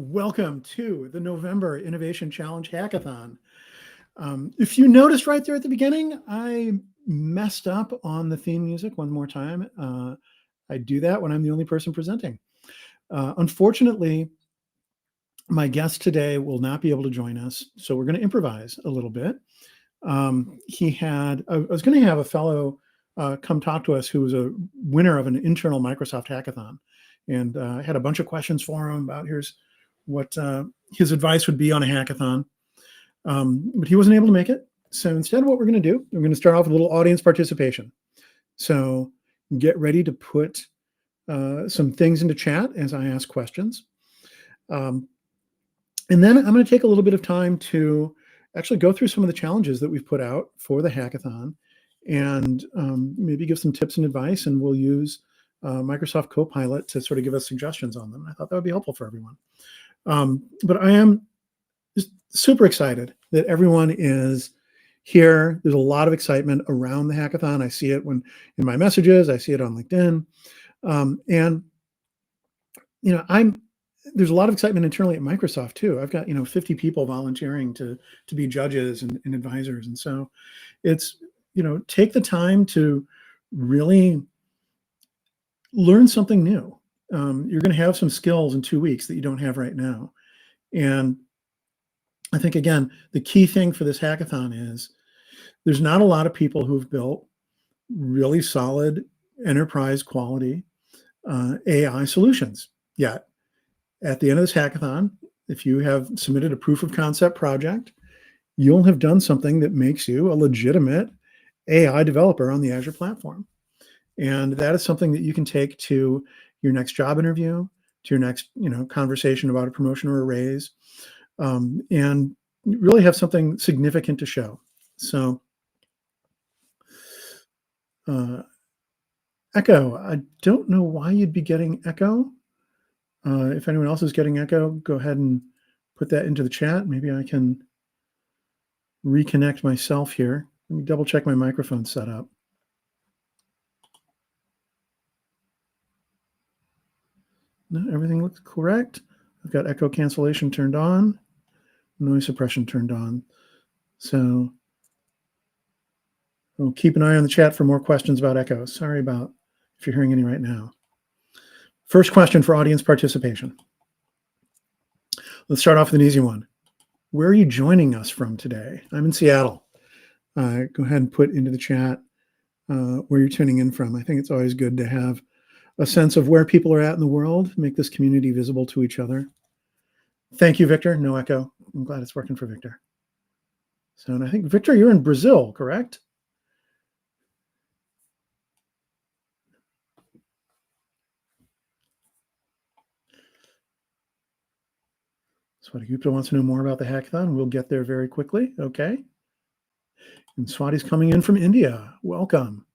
welcome to the November Innovation Challenge Hackathon. If you noticed right there at the beginning, I messed up on the theme music one more time. I do that when I'm the only person presenting. Unfortunately, my guest today will not be able to join us, so we're going to improvise a little bit. I was going to have a fellow come talk to us who was a winner of an internal Microsoft hackathon. And I had a bunch of questions for him about here's what his advice would be on a hackathon. But he wasn't able to make it. So instead, what we're going to do, we're going to start off with a little audience participation. So get ready to put some things into chat as I ask questions. And then I'm going to take a little bit of time to actually go through some of the challenges that we've put out for the hackathon and maybe give some tips and advice. And we'll use Microsoft Copilot to sort of give us suggestions on them. I thought that would be helpful for everyone. But I am just super excited that everyone is here. There's a lot of excitement around the hackathon. I see it in my messages. I see it on LinkedIn. And, you know, there's a lot of excitement internally at Microsoft too. I've got, 50 people volunteering to be judges and advisors. And so it's, take the time to really learn something new. You're going to have some skills in 2 weeks that you don't have right now. And I think, again, the key thing for this hackathon is there's not a lot of people who've built really solid enterprise quality AI solutions yet. At the end of this hackathon, if you have submitted a proof of concept project, you'll have done something that makes you a legitimate AI developer on the Azure platform. And that is something that you can take to your next job interview, to your next, conversation about a promotion or a raise, and really have something significant to show. So, echo, I don't know why you'd be getting echo. If anyone else is getting echo, go ahead and put that into the chat. Maybe I can reconnect myself here. Let me double check my microphone setup. No, everything looks correct. I've got echo cancellation turned on, noise suppression turned on. So we'll keep an eye on the chat for more questions about echo. Sorry about if you're hearing any right now. First question for audience participation. Let's start off with an easy one. Where are you joining us from today? I'm in Seattle. Go ahead and put into the chat where you're tuning in from. I think it's always good to have a sense of where people are at in the world, make this community visible to each other. Thank you, Victor. No echo. I'm glad it's working for Victor. So, and I think, Victor, you're in Brazil, correct? Swati wants to know more about the hackathon. We'll get there very quickly. Okay. And Swati's coming in from India. Welcome.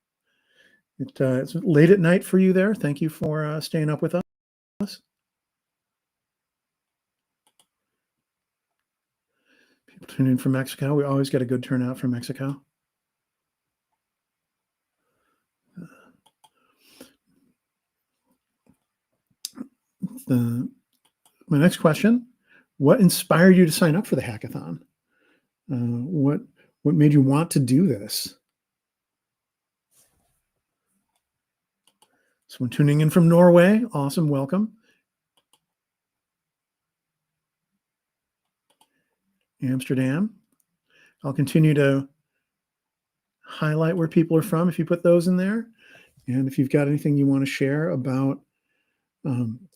It's late at night for you there. Thank you for staying up with us. People tune in from Mexico. We always get a good turnout from Mexico. My next question, what inspired you to sign up for the hackathon? What made you want to do this? Someone tuning in from Norway. Awesome. Welcome. Amsterdam. I'll continue to highlight where people are from if you put those in there. And if you've got anything you want to share about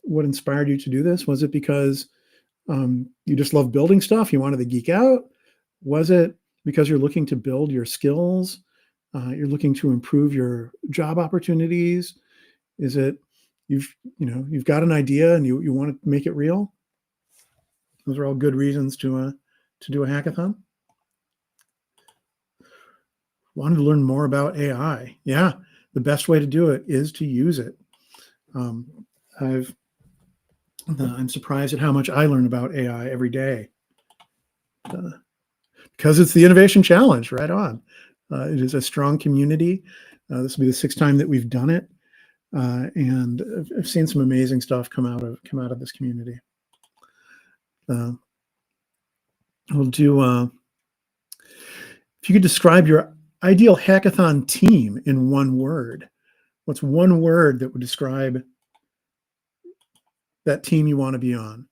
what inspired you to do this, was it because you just love building stuff? You wanted to geek out? Was it because you're looking to build your skills? You're looking to improve your job opportunities? Is it you've got an idea and you want to make it real? Those are all good reasons to do a hackathon. Wanted to learn more about AI. Yeah, the best way to do it is to use it. I'm surprised at how much I learn about AI every day. Because it's the Innovation Challenge, right on. It is a strong community. This will be the 6th time that we've done it. And I've seen some amazing stuff come out of this community. we'll do, if you could describe your ideal hackathon team in one word, what's one word that would describe that team you want to be on?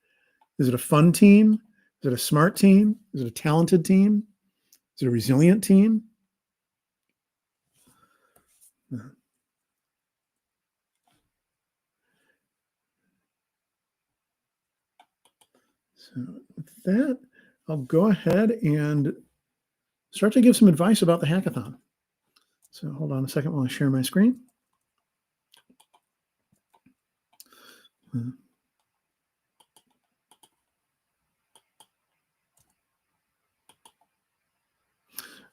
Is it a fun team? Is it a smart team? Is it a talented team? Is it a resilient team? So with that, I'll go ahead and start to give some advice about the hackathon. So hold on a second while I share my screen.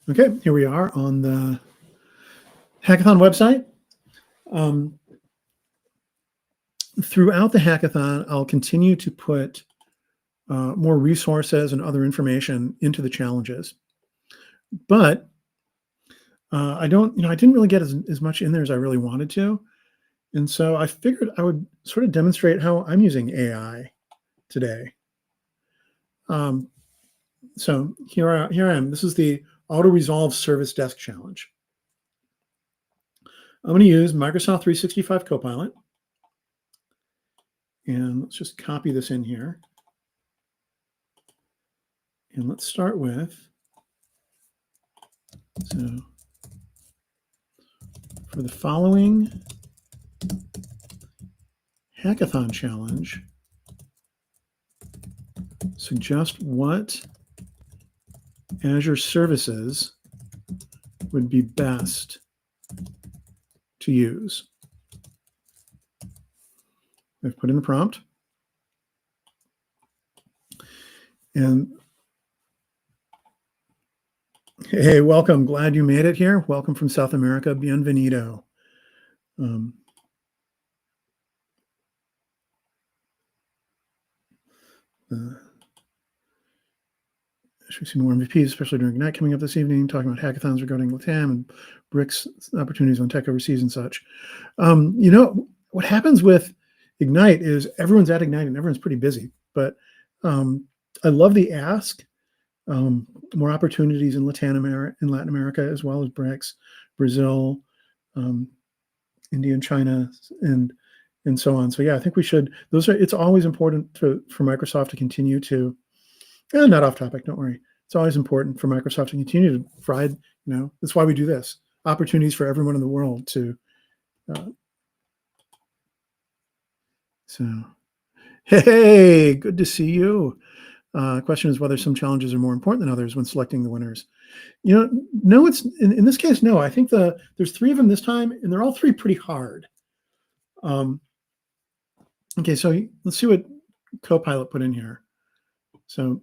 Okay, here we are on the hackathon website. Throughout the hackathon, I'll continue to put more resources and other information into the challenges. But I didn't really get as much in there as I really wanted to. And so I figured I would sort of demonstrate how I'm using AI today. So here I am. This is the Auto Resolve Service Desk Challenge. I'm going to use Microsoft 365 Copilot. And let's just copy this in here. And let's start with, so for the following hackathon challenge, suggest what Azure services would be best to use. I've put in the prompt. And hey, welcome. Glad you made it here. Welcome from South America. Bienvenido. Should we see more MVPs, especially during Ignite coming up this evening, talking about hackathons regarding LATAM and BRICS opportunities on tech overseas and such. What happens with Ignite is everyone's at Ignite and everyone's pretty busy. But I love the ask. More opportunities in Latin America, as well as BRICS, Brazil, India and China, and so on. So yeah, I think we should. It's always important for Microsoft to continue to. Not off topic. Don't worry. It's always important for Microsoft to continue to provide. That's why we do this. Opportunities for everyone in the world to. So, hey, good to see you. Question is whether some challenges are more important than others when selecting the winners. No, it's in this case, no. I think there's 3 of them this time, and they're all 3 pretty hard. Okay, so let's see what Copilot put in here. So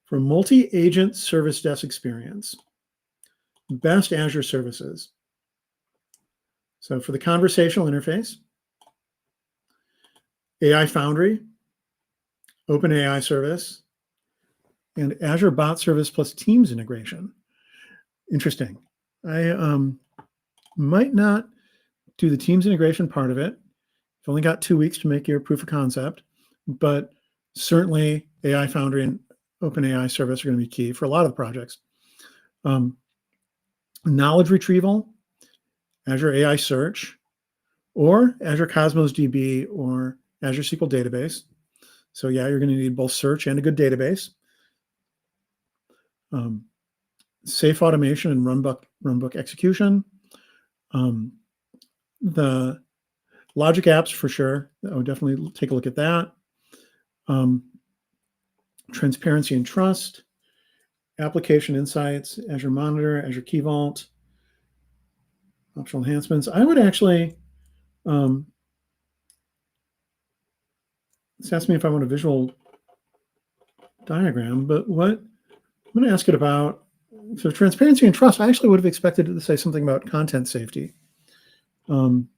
for multi-agent service desk experience, best Azure services. So for the conversational interface, AI Foundry, OpenAI service, and Azure Bot Service plus Teams integration. Interesting. I might not do the Teams integration part of it. You've only got 2 weeks to make your proof of concept, but certainly AI Foundry and OpenAI service are going to be key for a lot of the projects. Knowledge retrieval, Azure AI Search, or Azure Cosmos DB or Azure SQL Database. So yeah, you're going to need both search and a good database. Safe automation and runbook execution. The logic apps for sure. I would definitely take a look at that. Transparency and trust. Application insights, Azure Monitor, Azure Key Vault. Optional enhancements. I would actually, it's asking me if I want a visual diagram, but what I'm going to ask it about, so transparency and trust, I actually would have expected it to say something about content safety. I'm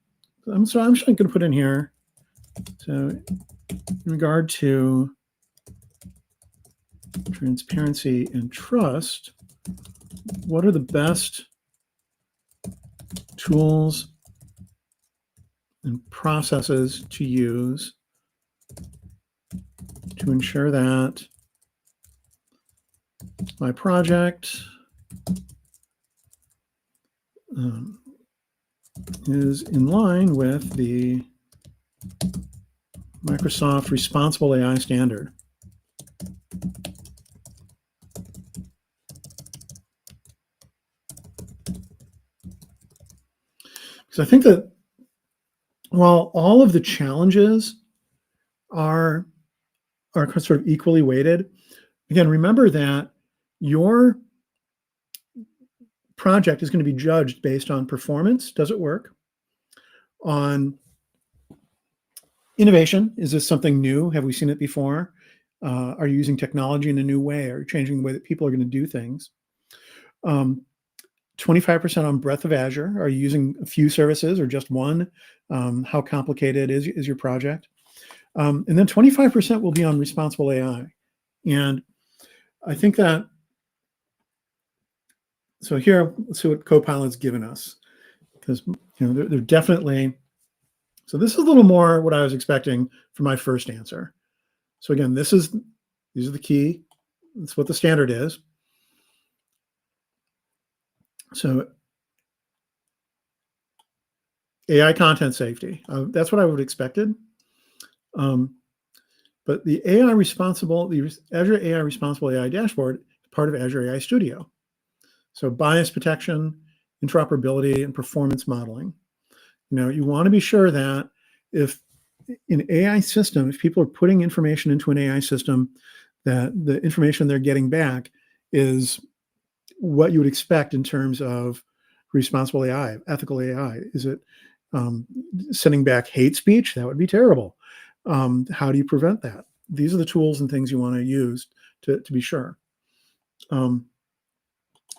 just going to put in here, so in regard to transparency and trust, what are the best tools and processes to use to ensure that my project is in line with the Microsoft Responsible AI standard. Because I think that while all of the challenges are sort of equally weighted, again, remember that your project is going to be judged based on performance. Does it work? On innovation. Is this something new? Have we seen it before? Are you using technology in a new way? Are you changing the way that people are going to do things? 25% on breadth of Azure. Are you using a few services or just one? How complicated is your project? And then 25% will be on responsible AI. And I think that, so here, let's see what Copilot's given us. Because they're definitely, so this is a little more what I was expecting for my first answer. So again, these are the key. That's what the standard is. So AI content safety, that's what I would have expected. But the Azure AI Responsible AI dashboard is part of Azure AI Studio. So bias protection, interoperability, and performance modeling. You want to be sure that if an AI system, if people are putting information into an AI system, that the information they're getting back is what you would expect in terms of responsible AI, ethical AI. Is it sending back hate speech? That would be terrible. How do you prevent that? These are the tools and things you want to use to be sure.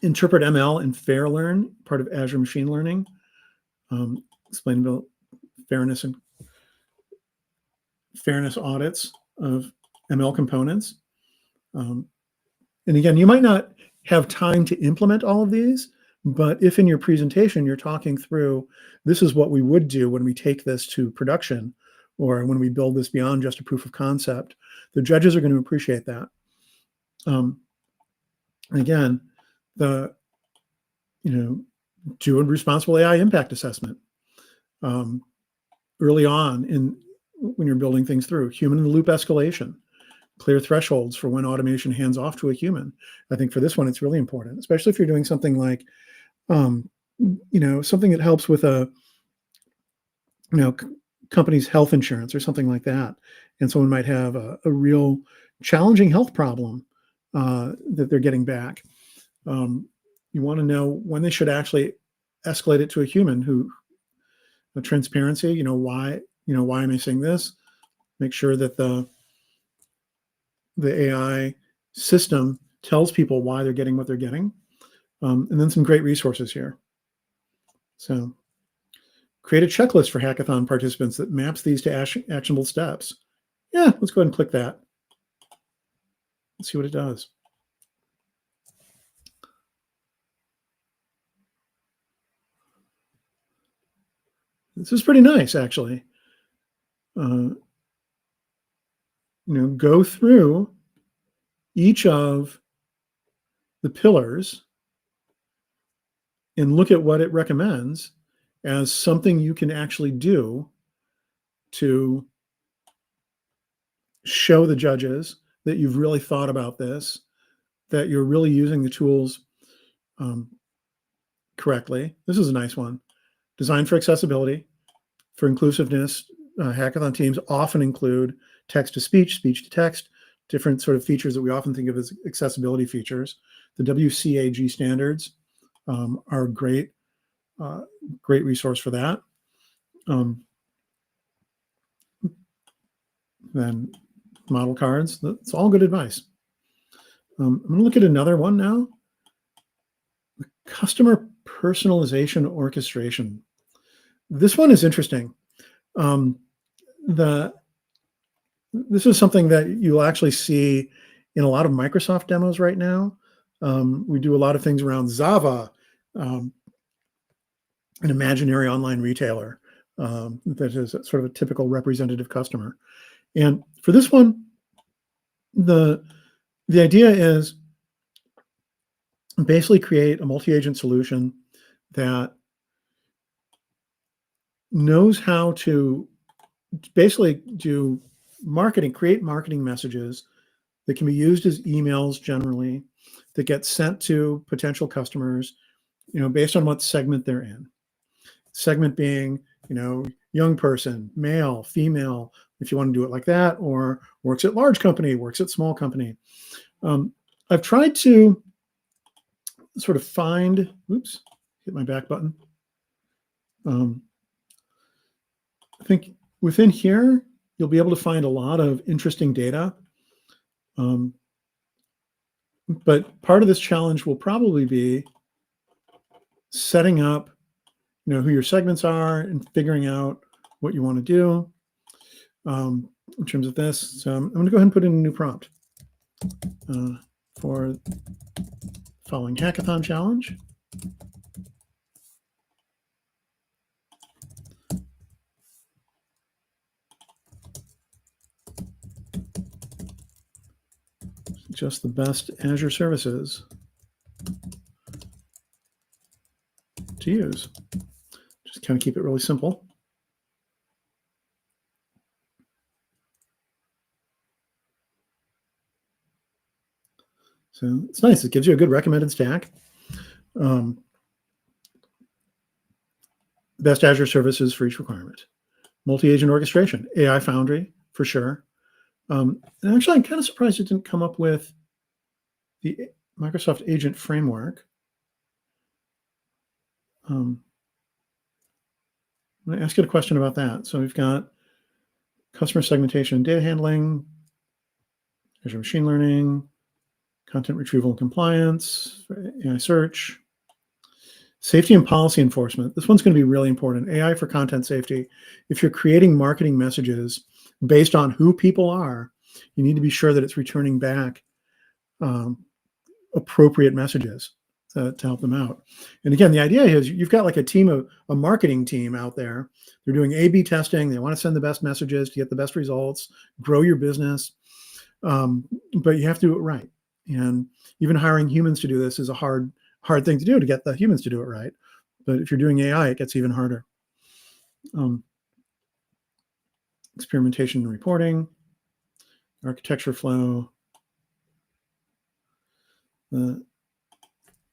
Interpret ML and fair learn, part of Azure machine learning. Explain about fairness audits of ML components. And again, you might not have time to implement all of these, but if in your presentation you're talking through, this is what we would do when we take this to production, or when we build this beyond just a proof of concept, the judges are going to appreciate that. Again, do a responsible AI impact assessment early on when you're building things through. Human in the loop escalation, clear thresholds for when automation hands off to a human. I think for this one, it's really important, especially if you're doing something like, something that helps with a, company's health insurance or something like that. And someone might have a real challenging health problem that they're getting back. You want to know when they should actually escalate it to a human the transparency, why am I saying this? Make sure that the AI system tells people why they're getting what they're getting. And then some great resources here. So create a checklist for hackathon participants that maps these to actionable steps. Yeah, let's go ahead and click that. Let's see what it does. This is pretty nice, actually. Go through each of the pillars and look at what it recommends as something you can actually do to show the judges that you've really thought about this, that you're really using the tools correctly. This is a nice one. Design for accessibility, for inclusiveness. Hackathon teams often include text-to-speech, speech-to-text, different sort of features that we often think of as accessibility features. The WCAG standards are a great resource for that. Then model cards, that's all good advice. I'm going to look at another one now. Customer personalization orchestration. This one is interesting. This is something that you'll actually see in a lot of Microsoft demos right now. We do a lot of things around Zava, an imaginary online retailer that is sort of a typical representative customer. And for this one, the idea is basically create a multi-agent solution that knows how to basically do marketing, create marketing messages that can be used as emails generally, that get sent to potential customers, based on what segment they're in. Segment being, young person, male, female, if you want to do it like that, or works at large company, works at small company. I've tried to sort of find, oops, hit my back button. I think within here, you'll be able to find a lot of interesting data. But part of this challenge will probably be setting up, who your segments are and figuring out what you want to do in terms of this. So I'm going to go ahead and put in a new prompt for following hackathon challenge. Just the best Azure services to use. Just kind of keep it really simple. So it's nice. It gives you a good recommended stack. Best Azure services for each requirement. Multi-agent orchestration, AI Foundry for sure. And actually, I'm kind of surprised it didn't come up with the Microsoft Agent Framework. I'm going to ask you a question about that. So we've got customer segmentation and data handling, Azure Machine Learning, content retrieval and compliance, AI search, safety and policy enforcement. This one's going to be really important. AI for content safety. If you're creating marketing messages based on who people are, you need to be sure that it's returning back appropriate messages to help them out. And again, the idea is you've got like a marketing team out there. They're doing A/B testing. They want to send the best messages to get the best results, grow your business. But you have to do it right. And even hiring humans to do this is a hard thing to do, to get the humans to do it right. But if you're doing AI, it gets even harder. Experimentation and reporting, architecture flow.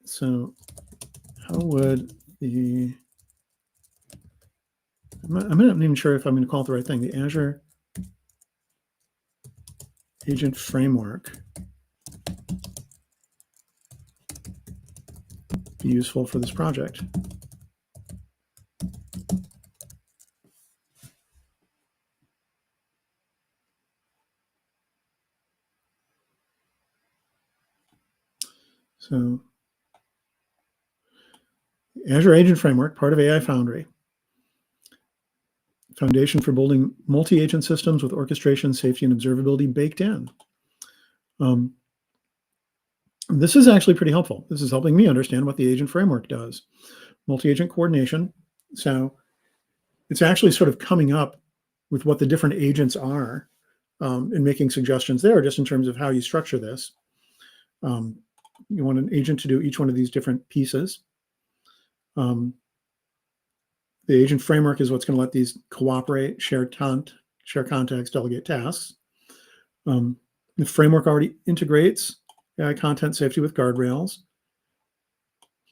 So how would I'm not even sure if I'm going to call it the right thing. The Azure Agent Framework be useful for this project? So Azure Agent Framework, part of AI Foundry. Foundation for building multi-agent systems with orchestration, safety, and observability baked in. This is actually pretty helpful. This is helping me understand what the agent framework does. Multi-agent coordination. So it's actually sort of coming up with what the different agents are and making suggestions there just in terms of how you structure this. You want an agent to do each one of these different pieces. The agent framework is what's going to let these cooperate, share context, delegate tasks. The framework already integrates AI content safety with guardrails.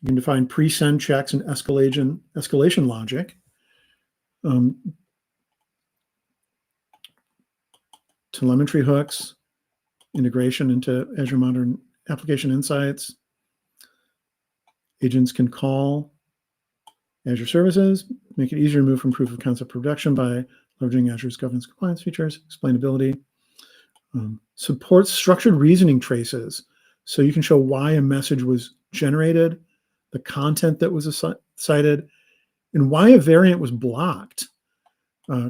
You can define pre-send checks and escalation logic. Telemetry hooks, integration into Azure Modern Application Insights. Agents can call Azure services, make it easier to move from proof of concept production by leveraging Azure's governance compliance features, explainability. Supports structured reasoning traces, so you can show why a message was generated, the content that was cited, and why a variant was blocked.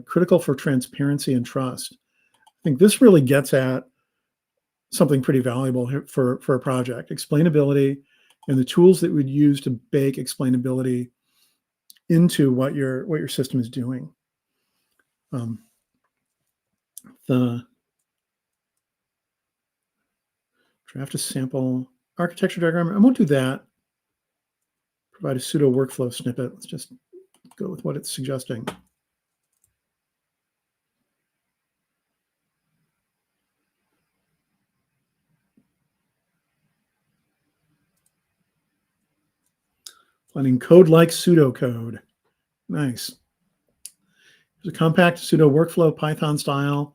Critical for transparency and trust. I think this really gets at something pretty valuable for a project. Explainability and the tools that we'd use to bake explainability into what your system is doing. Draft a sample architecture diagram. I won't do that. Provide a pseudo workflow snippet. Let's just go with what it's suggesting. Planning code like pseudocode. Nice. There's a compact pseudo workflow Python style.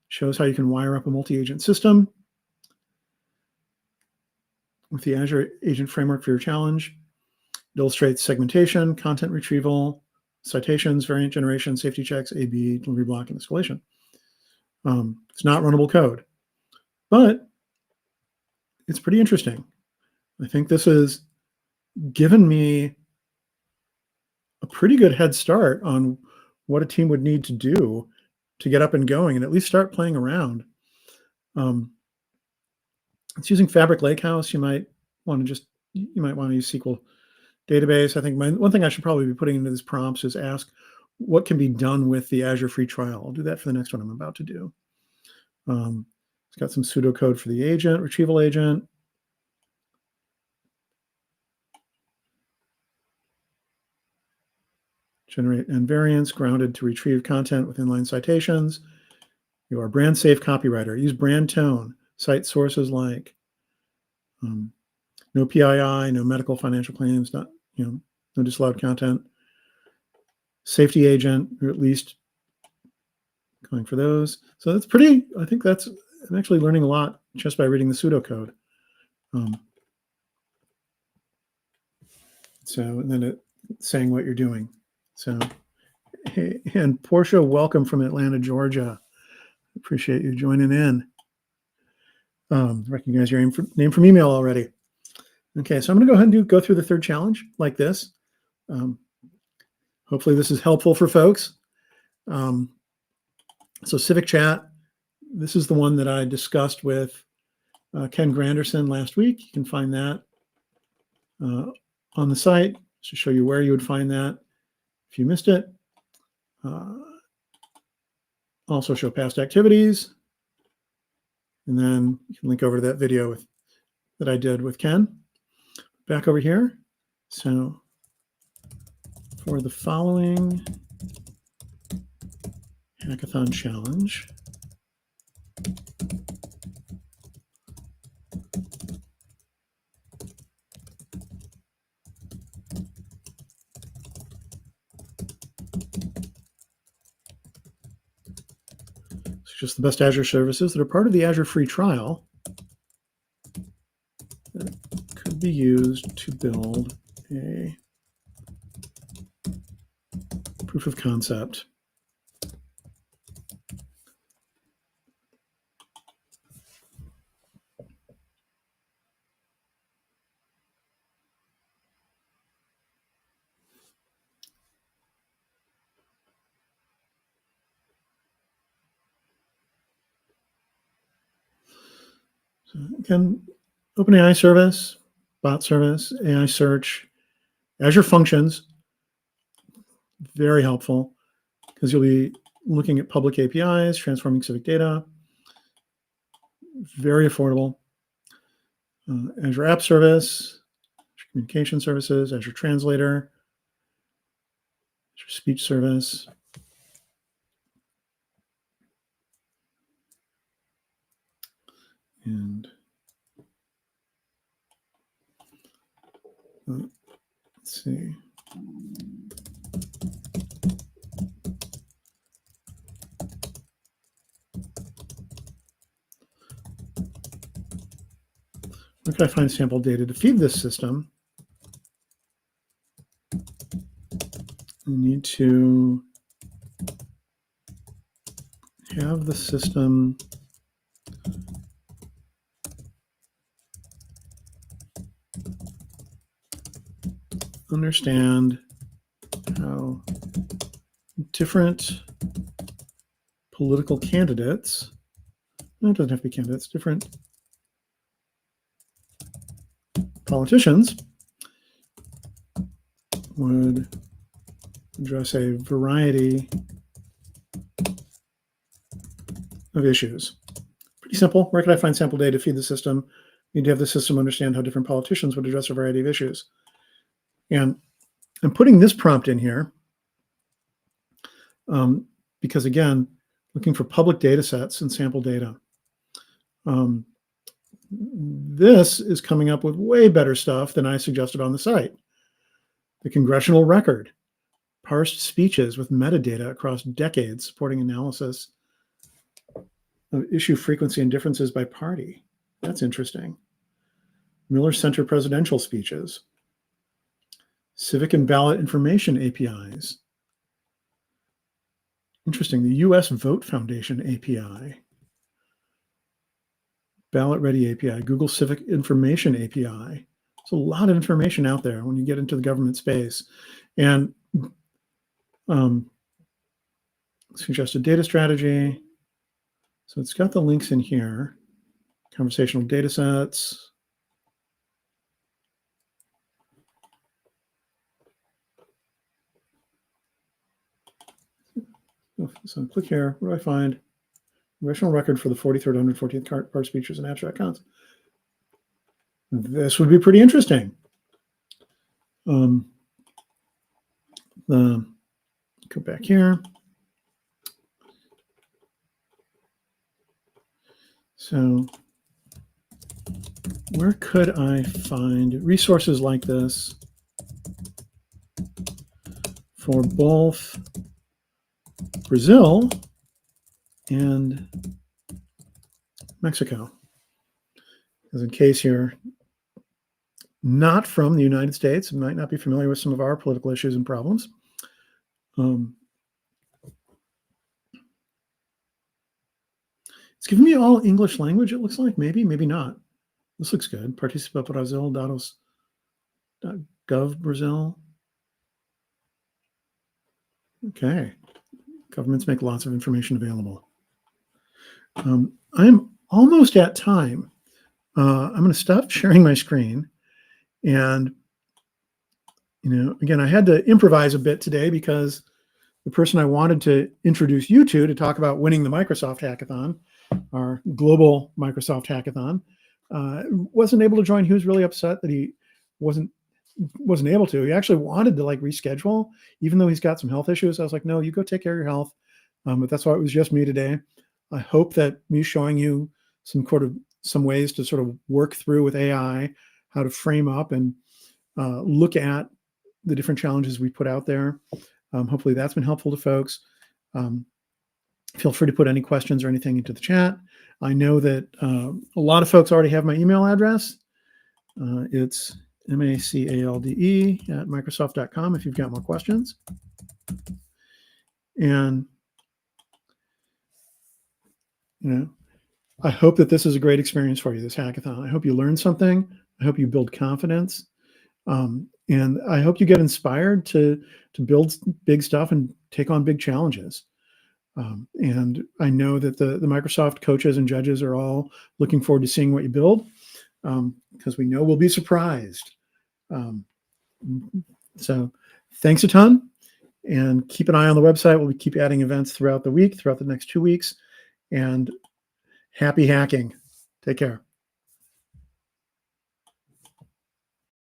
Shows how you can wire up a multi-agent system with the Azure Agent Framework for your challenge. It illustrates segmentation, content retrieval, citations, variant generation, safety checks, A/B, delivery block, and escalation. It's not runnable code, but it's pretty interesting. I think this has given me a pretty good head start on what a team would need to do to get up and going and at least start playing around. It's using Fabric Lakehouse. You might want to use SQL database. I think one thing I should probably be putting into this prompts is ask what can be done with the Azure free trial. I'll do that for the next one I'm about to do. It's got some pseudocode for the agent, retrieval agent. Generate and variants, grounded to retrieve content with inline citations. You are brand safe copywriter. Use brand tone. Cite sources like no PII, no medical financial claims, no disallowed content. Safety agent, or at least going for those. So that's pretty, I think I'm actually learning a lot just by reading the pseudocode. And then it's saying what you're doing. So, hey, and Portia, welcome from Atlanta, Georgia. Appreciate you joining in. Recognize your name from email already. Okay, so I'm going to go ahead and go through the third challenge like this. Hopefully this is helpful for folks. So Civic Chat, this is the one that I discussed with Ken Granderson last week. You can find that on the site to show you where you would find that if you missed it. Also show past activities. And then you can link over to that video that I did with Ken. Back over here. So for the following hackathon challenge, just the best Azure services that are part of the Azure free trial that could be used to build a proof of concept. So again, OpenAI service, bot service, AI search, Azure functions, very helpful because you'll be looking at public APIs, transforming civic data, very affordable. Azure App Service, Azure Communication Services, Azure Translator, Azure Speech Service. And let's see. Where can I find sample data to feed this system? We need to have the system understand how different political candidates, no, it doesn't have to be candidates, different politicians would address a variety of issues. Pretty simple. Where can I find sample data to feed the system? You need to have the system understand how different politicians would address a variety of issues. And I'm putting this prompt in here because, again, looking for public data sets and sample data. This is coming up with way better stuff than I suggested on the site. The congressional record, parsed speeches with metadata across decades supporting analysis of issue frequency and differences by party. That's interesting. Miller Center presidential speeches, civic and ballot information APIs. Interesting, the US Vote Foundation API, Ballot Ready API, Google Civic Information API. There's a lot of information out there when you get into the government space. And suggested data strategy. So it's got the links in here. Conversational data sets. So click here. What do I find? Congressional record for the 43rd, 114th part speeches and abstract counts. This would be pretty interesting. Go back here. So where could I find resources like this for both Brazil and Mexico? Because in case you're not from the United States and might not be familiar with some of our political issues and problems, it's giving me all English language, it looks like. Maybe, maybe not. This looks good. Participabrasil.gov Brazil. Okay. Governments make lots of information available. I'm almost at time. I'm going to stop sharing my screen. And, again, I had to improvise a bit today because the person I wanted to introduce you to talk about winning the Microsoft Hackathon, our global Microsoft Hackathon, wasn't able to join. He was really upset that he wasn't able to. He actually wanted to reschedule, even though he's got some health issues. I was like, no, you go take care of your health. But that's why it was just me today. I hope that me showing you some ways to sort of work through with AI, how to frame up and look at the different challenges we put out there. Hopefully that's been helpful to folks. Feel free to put any questions or anything into the chat. I know that a lot of folks already have my email address. It's macalde@microsoft.com if you've got more questions. And, I hope that this is a great experience for you, this hackathon. I hope you learn something. I hope you build confidence. And I hope you get inspired to build big stuff and take on big challenges. And I know that the Microsoft coaches and judges are all looking forward to seeing what you build, because we know we'll be surprised. So thanks a ton, and keep an eye on the website. We'll keep adding events throughout the week, throughout the next 2 weeks, and happy hacking. Take care.